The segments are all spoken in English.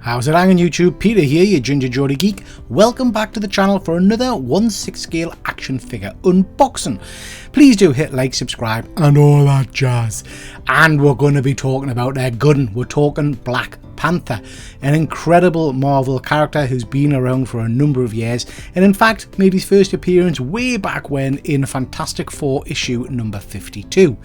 How's it hanging YouTube? Peter here, your Ginger Geordie Geek. Welcome back to the channel for another 1/6 scale action figure unboxing. Please do hit like, subscribe and all that jazz. And we're going to be talking about their good one. We're talking Black Panther, an incredible Marvel character who's been around for a number of years and in fact made his first appearance way back when in Fantastic Four issue number 52.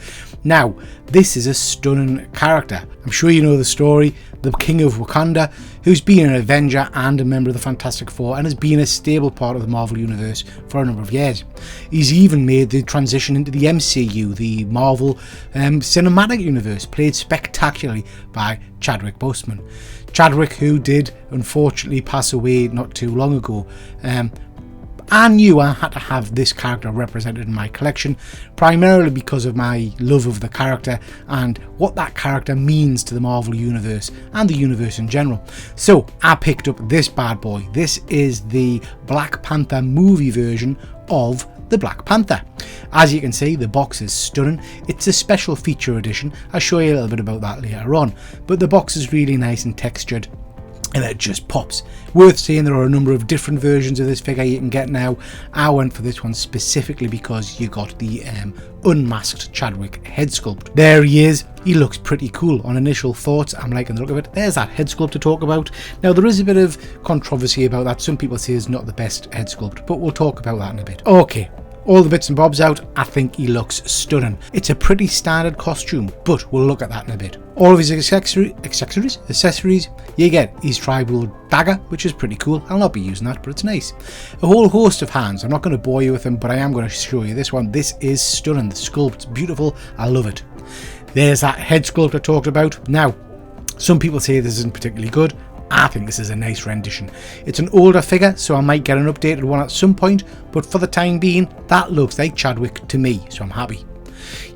Now, this is a stunning character. I'm sure you know the story. The King of Wakanda, who's been an Avenger and a member of the Fantastic Four and has been a stable part of the Marvel Universe for a number of years. He's even made the transition into the MCU, the Marvel Cinematic Universe, played spectacularly by Chadwick Boseman. Chadwick, who did unfortunately pass away not too long ago. I knew I had to have this character represented in my collection, primarily because of my love of the character and what that character means to the Marvel Universe and the universe in general. So I picked up this bad boy. This is the Black Panther movie version of the Black Panther. As you can see, the box is stunning. It's a special feature edition. I'll show you a little bit about that later on, but the box is really nice and textured and it just pops. Worth saying, there are a number of different versions of this figure you can get now. I went for this one specifically because you got the unmasked Chadwick head sculpt. There he is. He looks pretty cool. On initial thoughts, I'm liking the look of it. There's that head sculpt to talk about. Now, there is a bit of controversy about that. Some people say it's not the best head sculpt, but we'll talk about that in a bit. Okay. All the bits and bobs out, I think he looks stunning. It's a pretty standard costume, but we'll look at that in a bit. All of his accessories, you get his tribal dagger, which is pretty cool. I'll not be using that, but it's nice. A whole host of hands. I'm not going to bore you with them, but I am going to show you this one. This is stunning. The sculpt's beautiful. I love it. There's that head sculpt I talked about. Now, some people say this isn't particularly good. I think this is a nice rendition. It's an older figure, so I might get an updated one at some point, but for the time being, that looks like Chadwick to me, so I'm happy.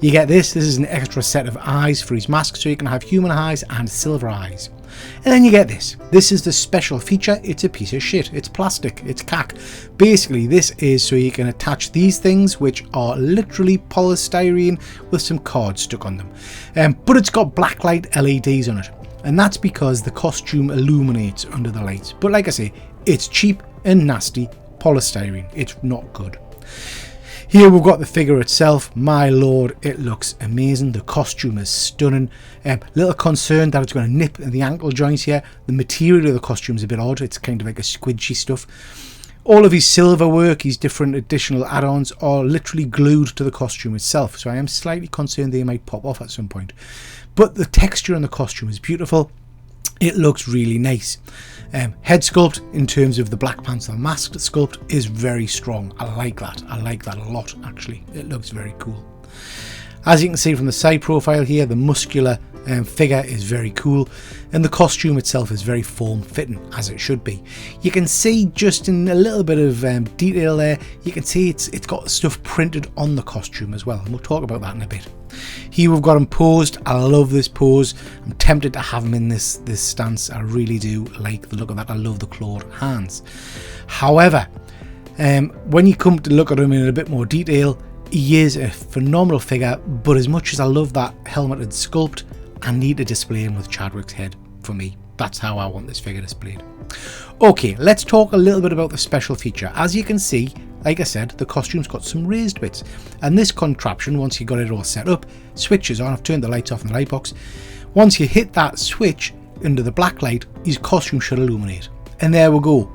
You get this. This is an extra set of eyes for his mask, so you can have human eyes and silver eyes. And then you get this. This is the special feature. It's a piece of shit. It's plastic. It's cack. Basically, this is so you can attach these things, which are literally polystyrene with some cards stuck on them. But it's got blacklight LEDs on it. And that's because the costume illuminates under the lights. But like I say, it's cheap and nasty polystyrene. It's not good. Here we've got the figure itself. My lord, it looks amazing. The costume is stunning. Little concerned that it's going to nip in the ankle joints here. The material of the costume is a bit odd. It's kind of like a squidgy stuff. All of his silver work, his different additional add-ons are literally glued to the costume itself. So I am slightly concerned they might pop off at some point. But the texture on the costume is beautiful. It looks really nice. Head sculpt in terms of the Black Panther masked sculpt is very strong. I like that. I like that a lot, actually. It looks very cool. As you can see from the side profile here, the muscular figure is very cool, and the costume itself is very form-fitting, as it should be. You can see just in a little bit of detail there, you can see it's got stuff printed on the costume as well, and we'll talk about that in a bit. Here we've got him posed. I love this pose. I'm tempted to have him in this stance. I really do like the look of that. I love the clawed hands. However, when you come to look at him in a bit more detail, he is a phenomenal figure, but as much as I love that helmeted sculpt, I need to display him with Chadwick's head for me. That's how I want this figure displayed. Okay, let's talk a little bit about the special feature. As you can see, like I said, the costume's got some raised bits, and this contraption, once you got it all set up, switches on. I've turned the lights off in the light box. Once you hit that switch under the black light, his costume should illuminate, and there we go.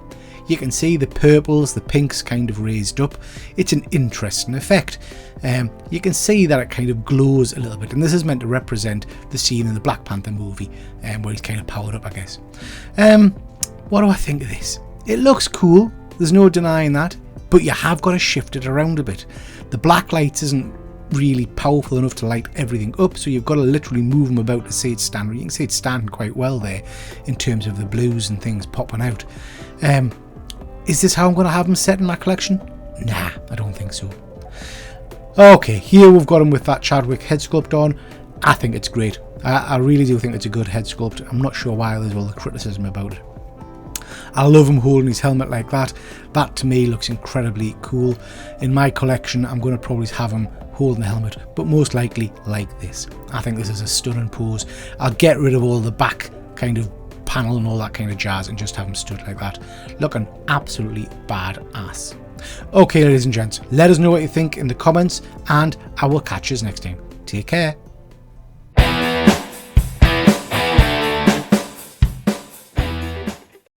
You can see the purples, the pinks kind of raised up. It's an interesting effect. You can see that it kind of glows a little bit, and this is meant to represent the scene in the Black Panther movie where he's kind of powered up, I guess. What do I think of this? It looks cool. There's no denying that, but you have got to shift it around a bit. The black lights isn't really powerful enough to light everything up, so you've got to literally move them about to see it stand. You can see it's standing quite well there in terms of the blues and things popping out. Is this how I'm going to have him set in my collection? Nah, I don't think so. Okay, here we've got him with that Chadwick head sculpt on. I think it's great. I really do think it's a good head sculpt. I'm not sure why there's all the criticism about it. I love him holding his helmet like that. That to me looks incredibly cool. In my collection, I'm going to probably have him holding the helmet, but most likely like this. I think this is a stunning pose. I'll get rid of all the back kind of panel and all that kind of jazz, and just have them stood like that, looking absolutely badass. Okay, ladies and gents, let us know what you think in the comments, and I will catch you next time. Take care.